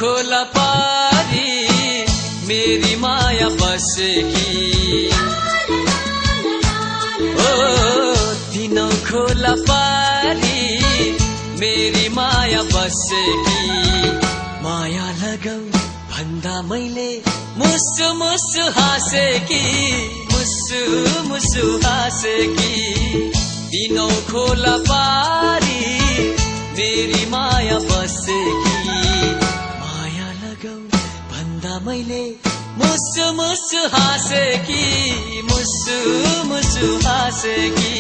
खोला पारी मेरी माया बसेकी ओ दिनौ खोला पारी मेरी माया बसेकी माया लगाऊ भन्दा मैले मुसु मुसु हाँसेकी मुसु मुसु हाँसेकी दिनौ खोला पारी मेरी माया बसेकी माया लगाऊ भन्दा मैले मुसु मुसु हाँसेकी मुसु मुसु हाँसेकी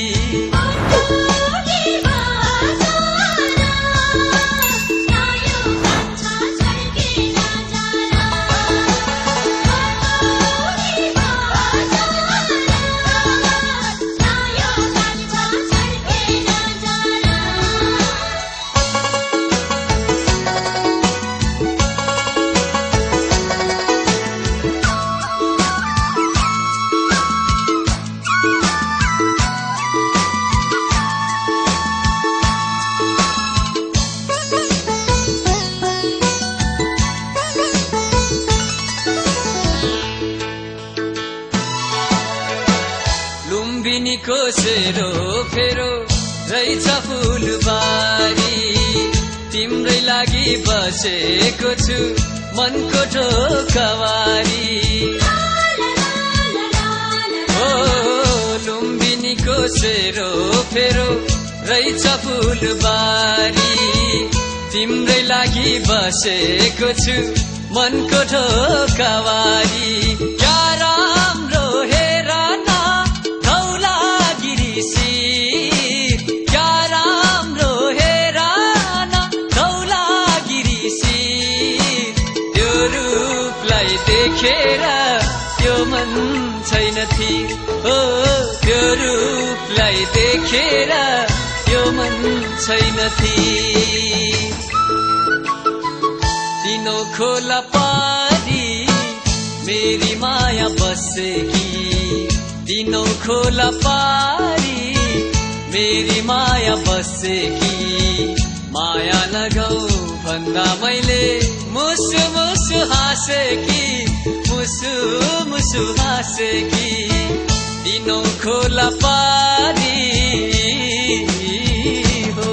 लुम्बिनीको सेरो फेरो रहेछ फुलबारी तिम्रै लागि बसेको छु मनको ढोकावारी ओ लुम्बिनीको सेरो फेरो रहेछ फुलबारी तिम्रै लागि बसेको छु मनको ढोकावारी क्या राम्रो हेर देखेर त्यो मन छैन थिर ओ त्यो रूपलाई देखेर त्यो मन छैन थिर दिनौ खोला पारी मेरी माया बसेकी दिनौ खोला पारी मेरी माया बसेकी माया लगाऊ भन्दा मैले मुसु मुसु हाँसेकी मुसु मुसु हाँसेकी दिनौ खोला पारी हो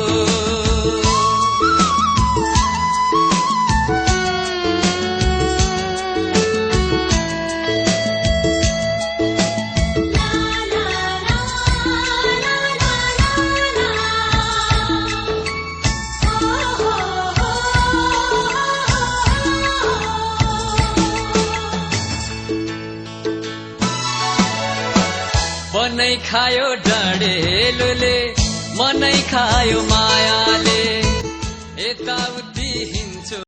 मनै खायो डढेलोले मनै खायो मायाले यता